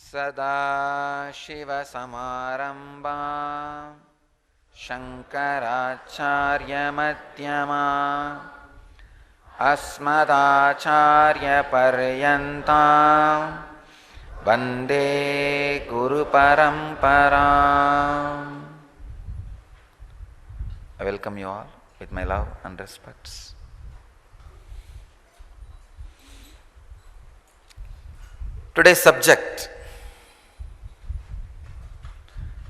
सदाशिवसमारम्भां शङ्कराचार्यमध्यमाम् अस्मदाचार्यपर्यन्तां वन्दे गुरुपरम्पराम्. I welcome you all with my love and respects. Today's subject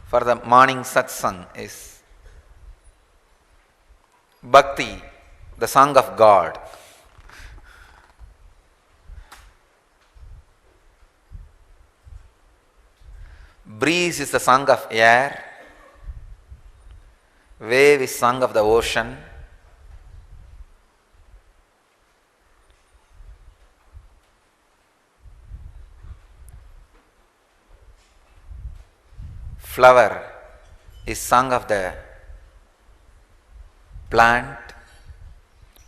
for the morning satsang is Bhakti, the song of God. Breeze is the song of air, wave is song of the ocean, flower is song of the plant,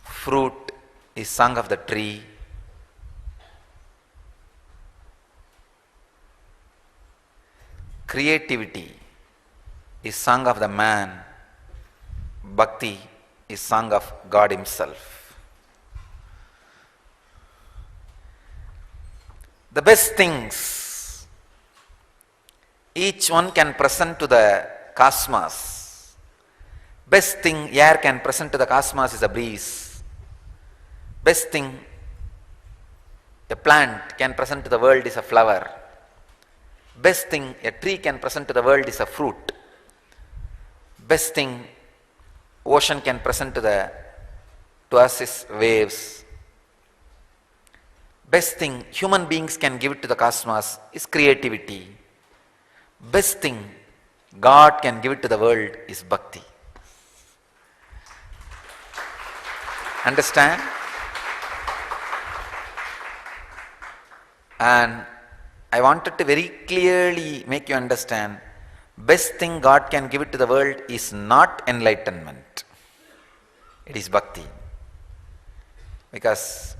fruit is song of the tree, creativity is song of the man, bhakti is song of God himself. The best things each one can present to the cosmos. Best thing air can present to the cosmos is a breeze. Best thing a plant can present to the world is a flower. Best thing a tree can present to the world is a fruit. Best thing ocean can present to us is waves. Best thing human beings can give it to the cosmos is creativity. Best thing God can give it to the world is bhakti. Understand? And I wanted to very clearly make you understand, best thing God can give it to the world is not enlightenment. It is bhakti. Because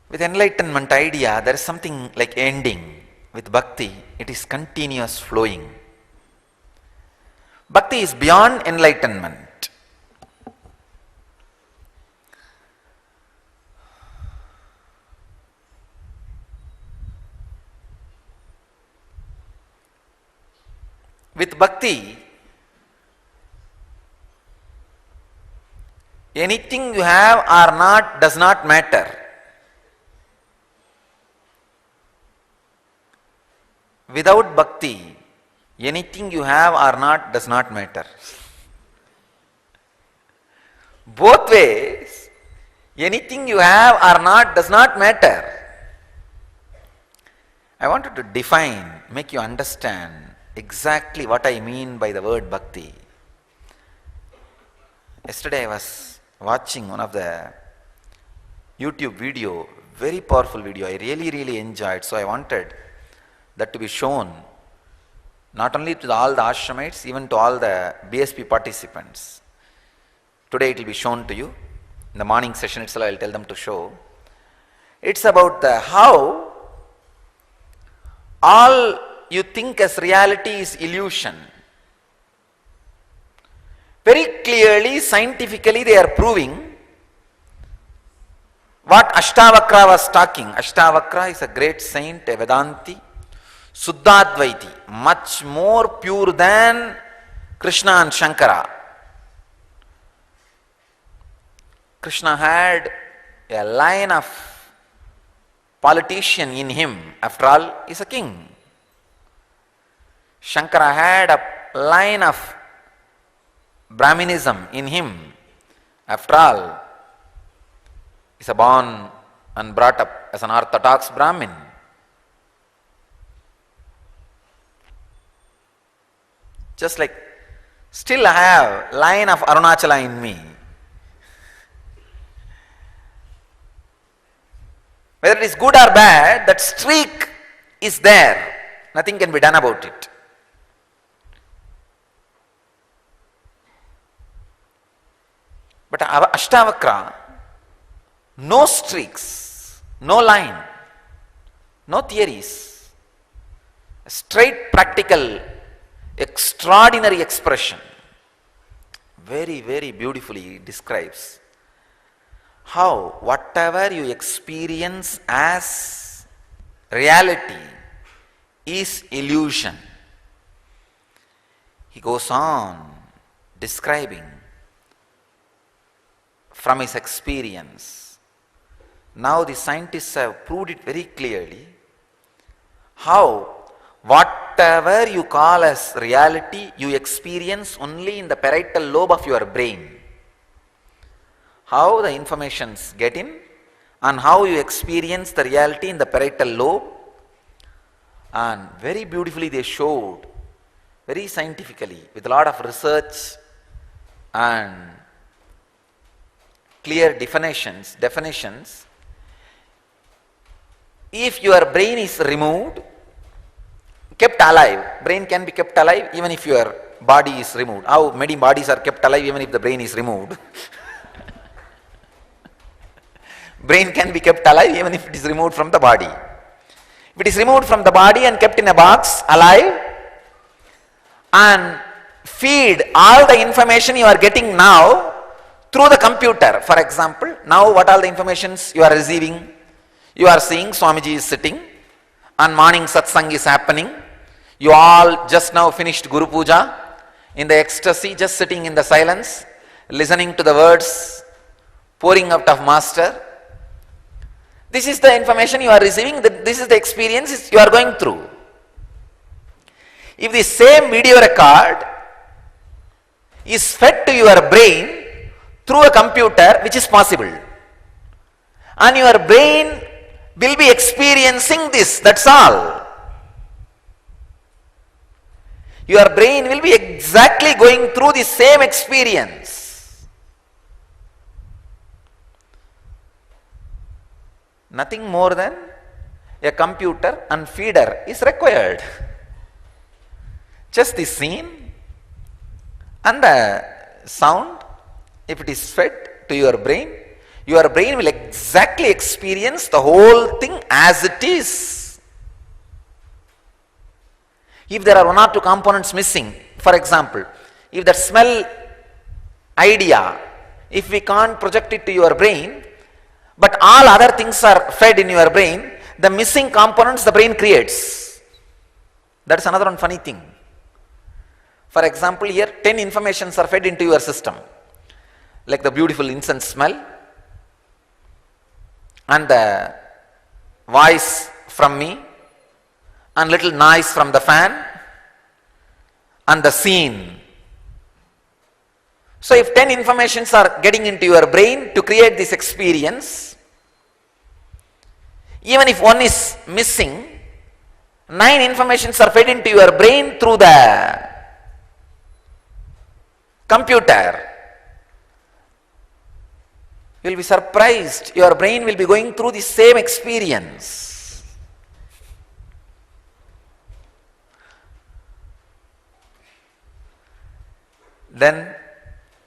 with enlightenment idea, there is something like ending. With bhakti, it is continuous flowing. Bhakti is beyond enlightenment. With bhakti, anything you have or not does not matter. Without bhakti, anything you have or not does not matter. Both ways, anything you have or not does not matter. I wanted to define, make you understand exactly what I mean by the word bhakti. Yesterday I was watching one of the YouTube video, very powerful video. I really enjoyed, so I wanted that to be shown not only to all the ashramites, even to all the BSP participants. Today it will be shown to you. In the morning session itself I will tell them to show. It's about how all you think as reality is illusion. Very clearly, scientifically they are proving what Ashtavakra was talking. Ashtavakra is a great saint, a Vedanti, Suddhadvaiti, much more pure than Krishna and Shankara. Krishna had a line of politician in him, after all, he is a king. Shankara had a line of Brahminism in him, after all, he is born and brought up as an orthodox Brahmin. Just like, still I have line of Arunachala in me. Whether it is good or bad, that streak is there. Nothing can be done about it. But Ashtavakra, no streaks, no line, no theories. straight practical, extraordinary expression. Very, very beautifully describes how whatever you experience as reality is illusion. He goes on describing from his experience. Now the scientists have proved it very clearly how whatever you call as reality, you experience only in the parietal lobe of your brain. How the informations get in and how you experience the reality in the parietal lobe, and very beautifully they showed, very scientifically, with a lot of research and clear definitions, if your brain is removed, kept alive, brain can be kept alive even if your body is removed. How many bodies are kept alive even if the brain is removed? Brain can be kept alive even if it is removed from the body. If it is removed from the body and kept in a box alive, and feed all the information you are getting now through the computer. For example, now what all the informations you are receiving? You are seeing Swamiji is sitting and morning satsang is happening. You all just now finished Guru Puja in the ecstasy, just sitting in the silence, listening to the words pouring out of Master. This is the information you are receiving, this is the experience you are going through. If the same video record is fed to your brain through a computer, which is possible, and your brain will be experiencing this, that's all. Your brain will be exactly going through the same experience. Nothing more than a computer and feeder is required. Just the scene and the sound, if it is fed to your brain will exactly experience the whole thing as it is. If there are one or two components missing, for example, if that smell idea, if we can't project it to your brain, but all other things are fed in your brain, the missing components the brain creates. That's another one funny thing. For example, here 10 informations are fed into your system, like the beautiful incense smell, and the voice from me, and little noise from the fan, and the scene. So if 10 informations are getting into your brain to create this experience, even if one is missing, 9 informations are fed into your brain through the computer. You will be surprised, your brain will be going through the same experience. Then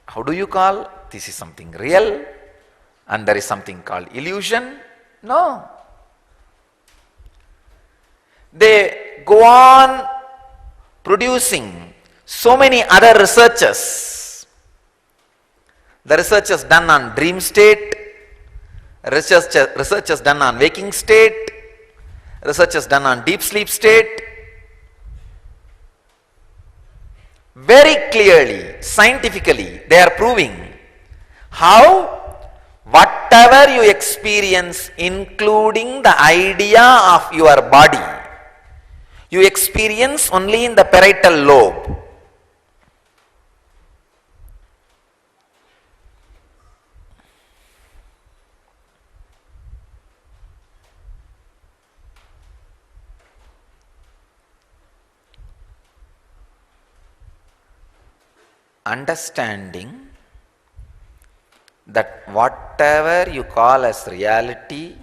how do you call this is something real and there is something called illusion? No. They go on producing so many other researches. The research is done on dream state, research is done on waking state, research is done on deep sleep state. Very clearly, scientifically, they are proving how whatever you experience, including the idea of your body, you experience only in the parietal lobe. Understanding that whatever you call as reality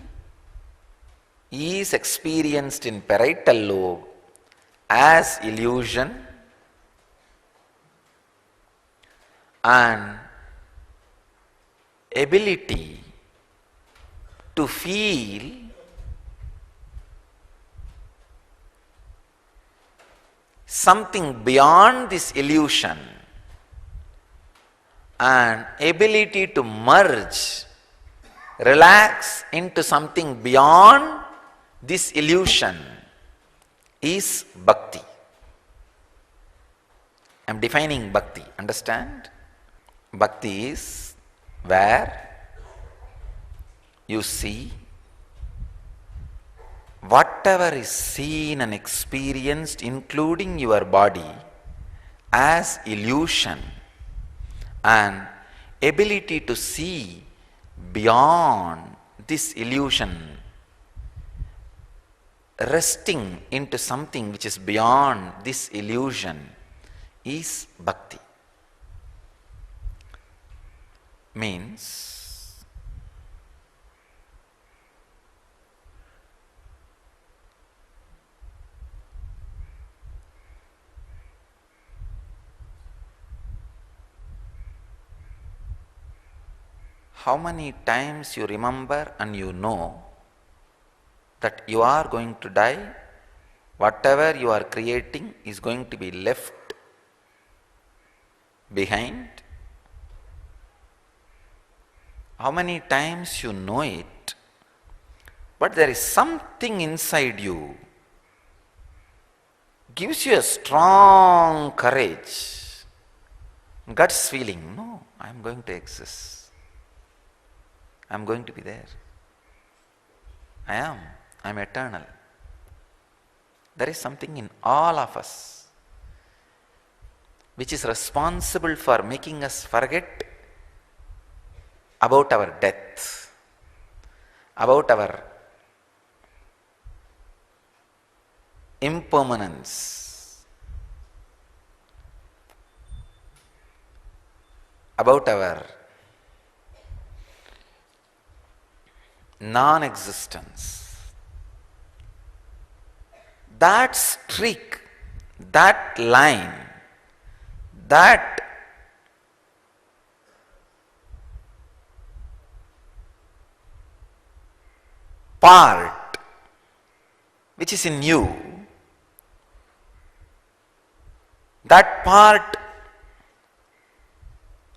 is experienced in parietal lobe as illusion, and ability to feel something beyond this illusion, and ability to merge, relax into something beyond this illusion is bhakti. I am defining bhakti, understand? Bhakti is where you see whatever is seen and experienced, including your body, as illusion, and ability to see beyond this illusion, resting into something which is beyond this illusion, is bhakti. Means how many times you remember and you know that you are going to die, whatever you are creating is going to be left behind. How many times you know it, but there is something inside you gives you a strong courage, guts feeling, no, I am going to exist. I am going to be there. I am eternal. There is something in all of us which is responsible for making us forget about our death, about our impermanence, about our non-existence. That streak, that line, that part which is in you, that part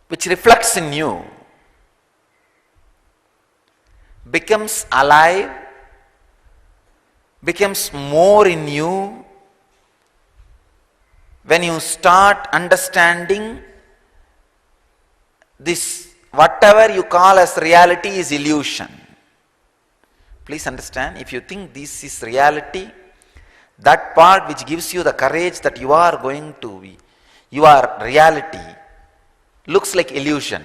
which reflects in you, becomes alive, becomes more in you when you start understanding this, whatever you call as reality is illusion. Please understand, if you think this is reality, that part which gives you the courage that you are going to be, your reality looks like illusion.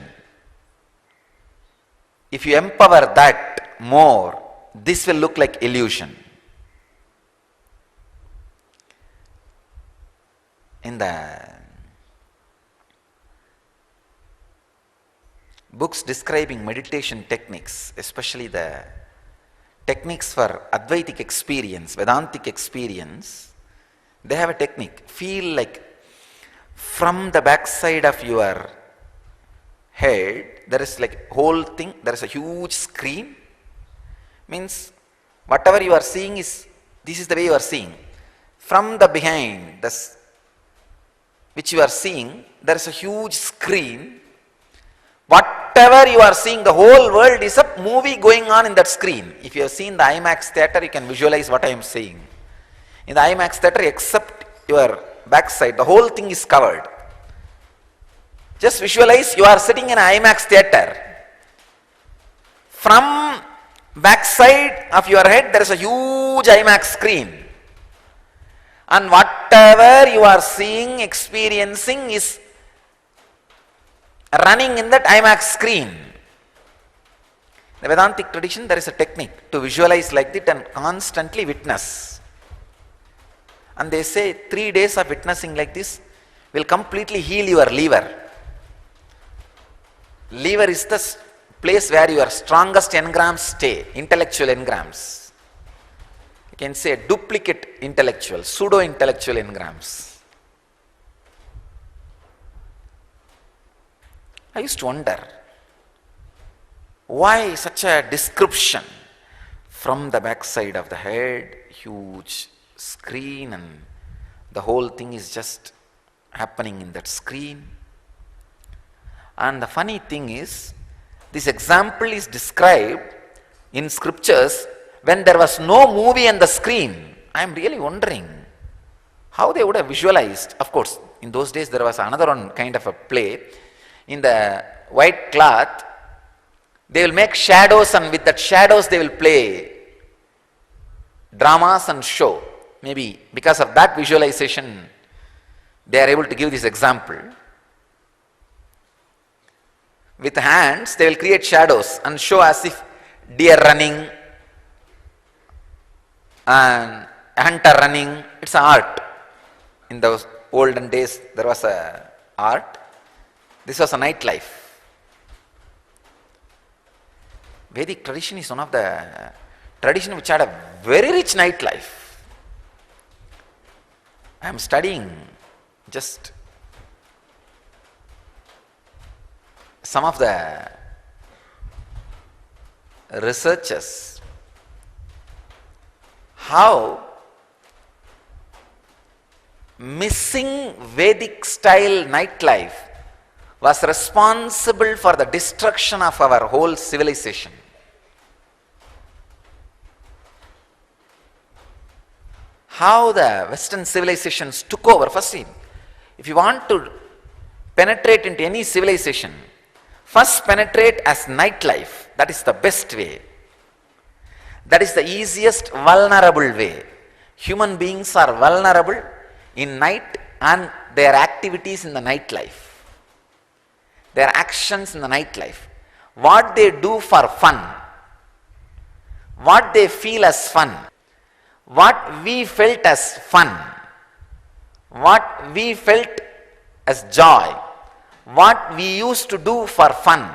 If you empower that more, this will look like illusion. In the books describing meditation techniques, especially the techniques for Advaitic experience, Vedantic experience, they have a technique. Feel like from the backside of your head, there is like whole thing, there is a huge screen. Means whatever you are seeing is, this is the way you are seeing. From the behind, which you are seeing, there is a huge screen. Whatever you are seeing, the whole world is a movie going on in that screen. If you have seen the IMAX theater, you can visualize what I am saying. In the IMAX theater, except your backside, the whole thing is covered. Just visualize you are sitting in an IMAX theater. From backside of your head, there is a huge IMAX screen. And whatever you are seeing, experiencing is running in that IMAX screen. In the Vedantic tradition, there is a technique to visualize like that and constantly witness. And they say 3 days of witnessing like this will completely heal your liver. Liver is the place where your strongest engrams stay, intellectual engrams. You can say duplicate intellectual, pseudo-intellectual engrams. I used to wonder, why such a description? From the backside of the head, huge screen, and The whole thing is just happening in that screen. And the funny thing is, this example is described in scriptures when there was no movie on the screen. I am really wondering how they would have visualized. Of course, in those days there was another one kind of a play. In the white cloth, they will make shadows, and with that shadows they will play dramas and show. Maybe because of that visualization, they are able to give this example. With hands, they will create shadows and show as if deer running and a hunter running. It's an art. In those olden days, there was a art. This was a nightlife. Vedic tradition is one of the tradition which had a very rich nightlife. I am studying just some of the researchers how missing Vedic style nightlife was responsible for the destruction of our whole civilization. How the Western civilizations took over. First, if you want to penetrate into any civilization, first penetrate as nightlife. That is the best way. That is the easiest vulnerable way. Human beings are vulnerable in night and their activities in the nightlife. Their actions in the nightlife. What they do for fun. What they feel as fun. What we felt as fun. What we felt as joy. What we used to do for fun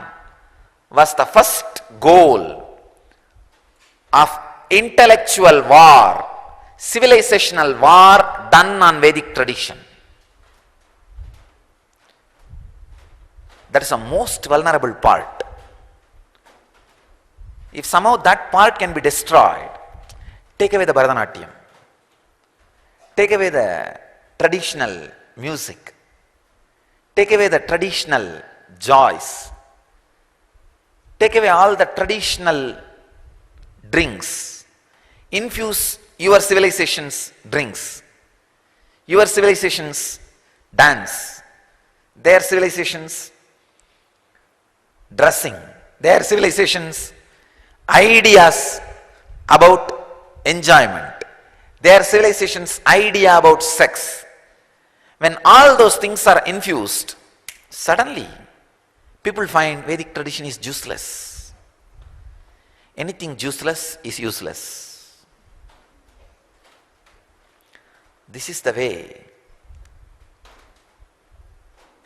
was the first goal of intellectual war, civilizational war done on Vedic tradition. That is the most vulnerable part. If somehow that part can be destroyed, take away the Bharatanatyam, take away the traditional music, take away the traditional joys, take away all the traditional drinks, infuse your civilization's drinks, your civilization's dance, their civilization's dressing, their civilization's ideas about enjoyment, their civilization's idea about sex. When all those things are infused, suddenly people find Vedic tradition is useless. Anything useless is useless. This is the way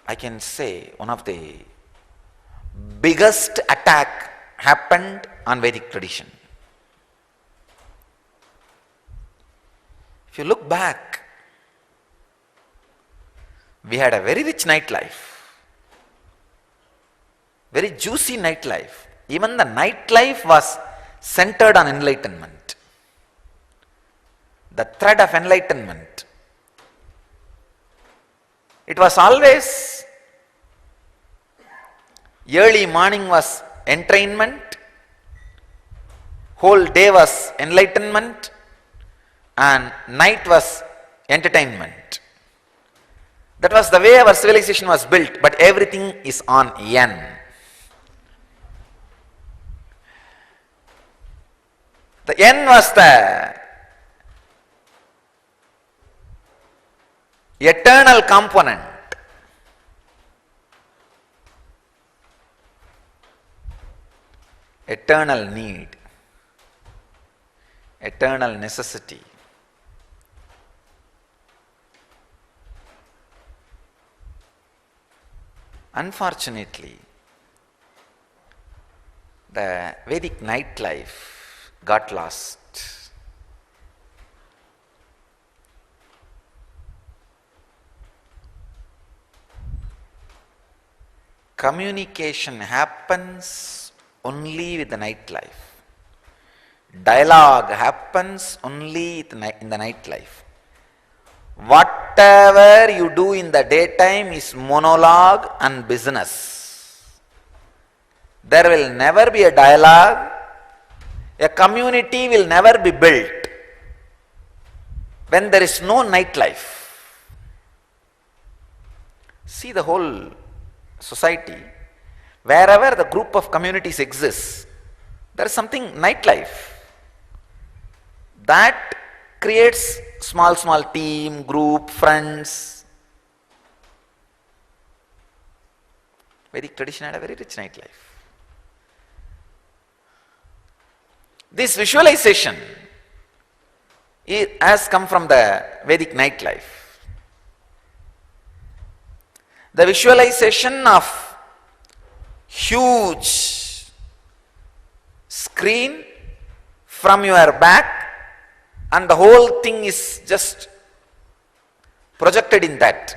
I can say one of the biggest attack happened on Vedic tradition. If you look back, we had a very rich nightlife, very juicy nightlife. Even the nightlife was centered on enlightenment. The thread of enlightenment. It was always, early morning was entrainment, whole day was enlightenment, and night was entertainment. That was the way our civilization was built, but everything is on N. The N was the eternal component. Eternal need. Eternal necessity. Unfortunately, the Vedic nightlife got lost. Communication happens only with the nightlife. Dialogue happens only in the nightlife. What whatever you do in the daytime is monologue and business. There will never be a dialogue. A community will never be built when there is no nightlife. See the whole society, wherever the group of communities exists, there is something nightlife. That creates small team, group, friends. Vedic tradition had a very rich nightlife. This visualization has come from the Vedic nightlife. The visualization of huge screen from your back, and the whole thing is just projected in that.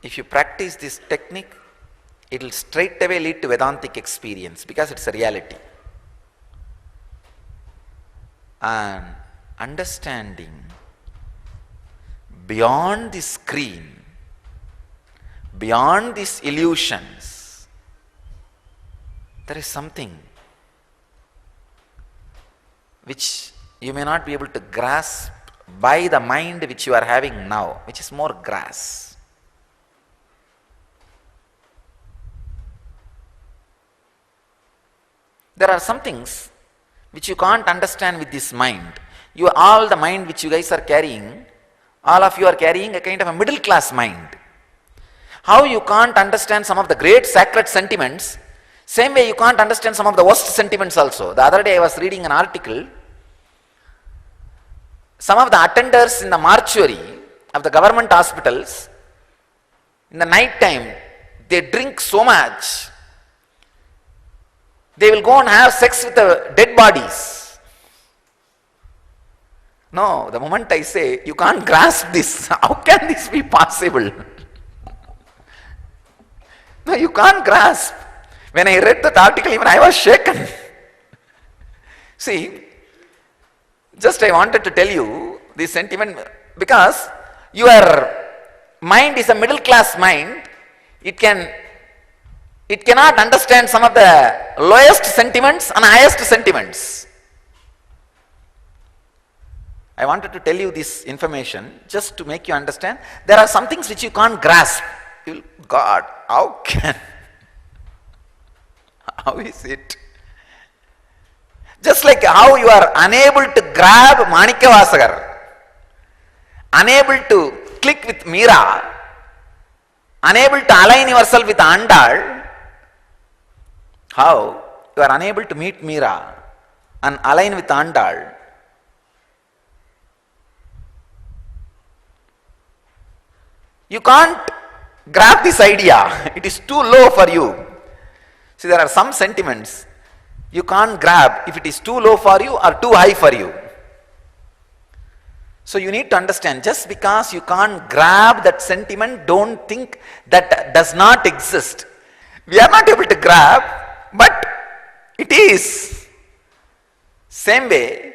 If you practice this technique, it will straight away lead to Vedantic experience because it's a reality. And understanding beyond the screen, beyond these illusions, there is something which you may not be able to grasp by the mind which you are having now, which is more grass. There are some things which you can't understand with this mind. All the mind which you guys are carrying, all of you are carrying a kind of a middle class mind. How you can't understand some of the great sacred sentiments, same way you can't understand some of the worst sentiments also. The other day I was reading an article. Some of the attenders in the mortuary of the government hospitals, in the night time, they drink so much, they will go and have sex with the dead bodies. No, the moment I say, you can't grasp this, how can this be possible? No, you can't grasp. When I read that article, even I was shaken. See, just I wanted to tell you this sentiment because your mind is a middle class mind. It cannot understand some of the lowest sentiments and highest sentiments. I wanted to tell you this information just to make you understand. There are some things which you can't grasp. God, how can? How is it? Just like how you are unable to grab Manikavasagar, unable to click with Meera, unable to align yourself with Andal, how you are unable to meet Meera and align with Andal. You can't grab this idea. It is too low for you. See, there are some sentiments you can't grab if it is too low for you or too high for you. So you need to understand, just because you can't grab that sentiment, don't think that does not exist. We are not able to grab, but it is. Same way,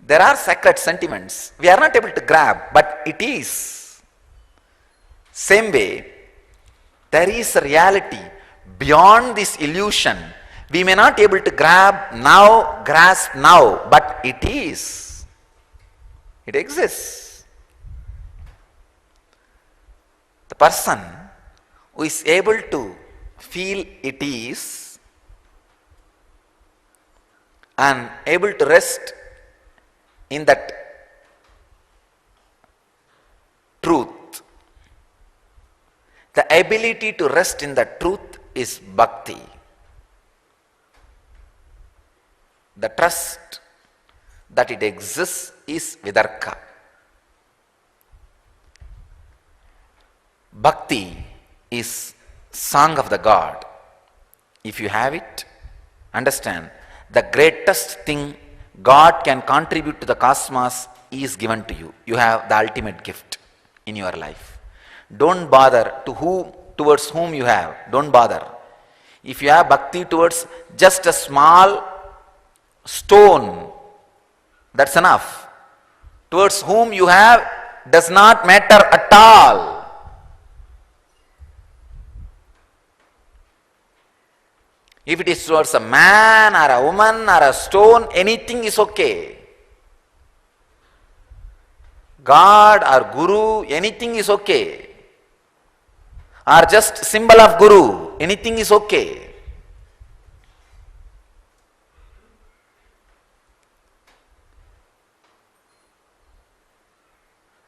there are sacred sentiments. We are not able to grab, but it is. Same way, there is a reality beyond this illusion. We may not be able to grasp now, but it is. It exists. The person who is able to feel it is and able to rest in that truth. The ability to rest in the truth is bhakti. The trust that it exists is vidarka. Bhakti is song of the God. If you have it, understand, the greatest thing God can contribute to the cosmos is given to you. You have the ultimate gift in your life. Don't bother towards whom you have. Don't bother. If you have bhakti towards just a small stone That's enough. Towards whom you have does not matter at all. If it is towards a man or a woman or a stone, anything is okay. God or Guru, anything is okay. Or just symbol of Guru, anything is okay.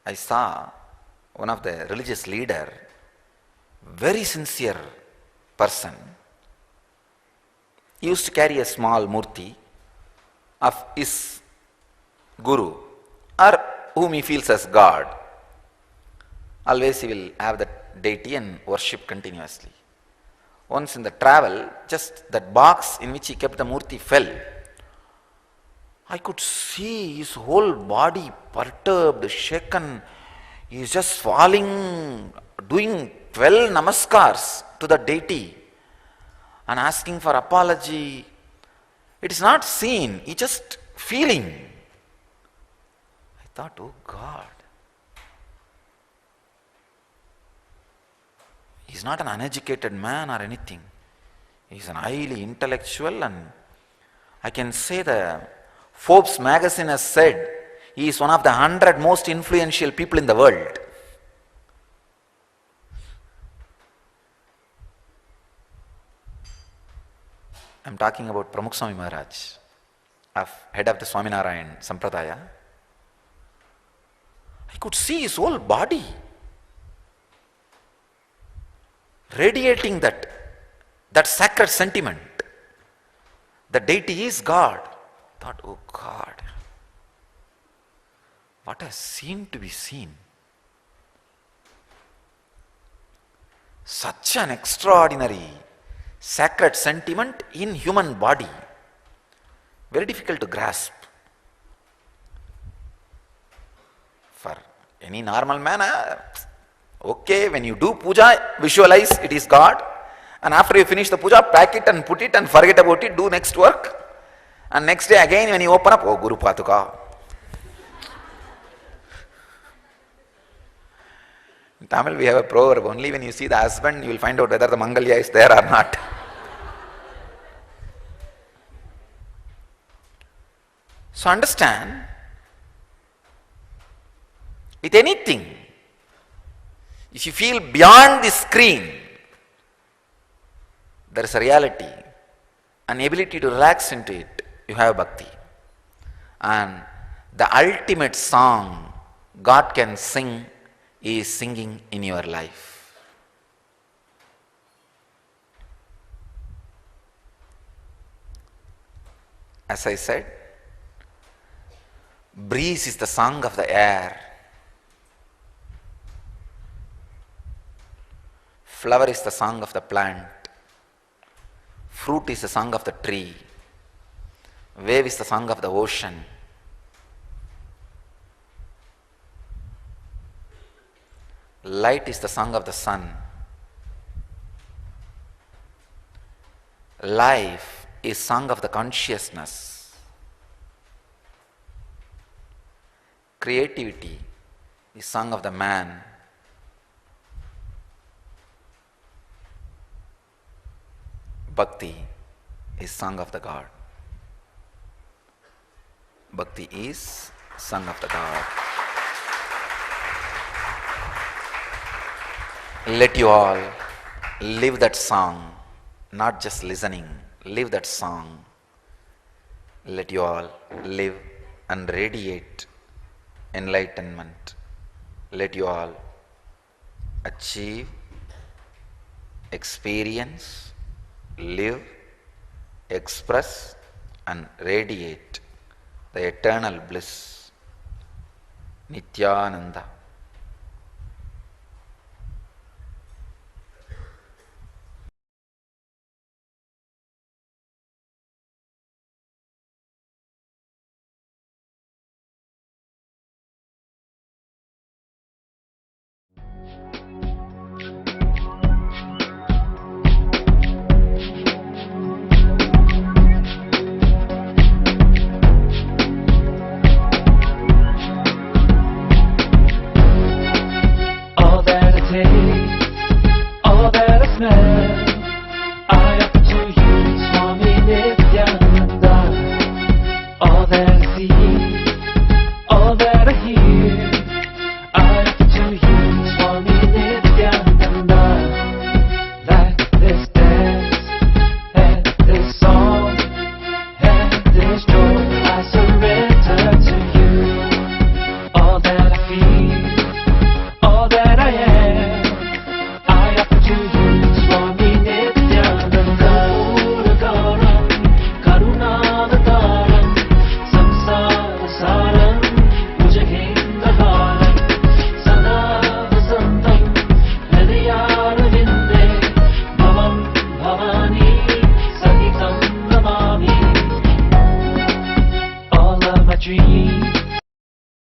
I saw one of the religious leader, very sincere person. He used to carry a small murti of his Guru or whom he feels as God. Always he will have that deity and worship continuously. Once in the travel, just that box in which he kept the murti fell. I could see his whole body perturbed, shaken. He is just falling, doing 12 namaskars to the deity and asking for apology. It is not seen, he just feeling. I thought, oh God. He is not an uneducated man or anything. He is an highly intellectual, and I can say the Forbes magazine has said he is one of the 100 most influential people in the world. I am talking about Pramukh Swami Maharaj, head of the Swaminarayan Sampradaya. I could see his whole body radiating that sacred sentiment. The deity is God. I thought, oh God, what a scene to be seen. Such an extraordinary sacred sentiment in human body. Very difficult to grasp. For any normal man, okay, when you do puja, visualize it is God, and after you finish the puja, pack it and put it and forget about it, do next work, and next day again when you open up, oh Guru Patuka. In Tamil we have a proverb, only when you see the husband you will find out whether the Mangalya is there or not. So understand, with anything, if you feel beyond the screen, there is a reality, an ability to relax into it, you have bhakti. And the ultimate song God can sing is singing in your life. As I said, breeze is the song of the air. Flower is the song of the plant. Fruit is the song of the tree. Wave is the song of the ocean. Light is the song of the sun. Life is song of the consciousness. Creativity is song of the man. Bhakti is song of the God. Bhakti is song of the God. Let you all live that song, not just listening, live that song. Let you all live and radiate enlightenment. Let you all achieve, experience, live, express and radiate the eternal bliss, Nityananda.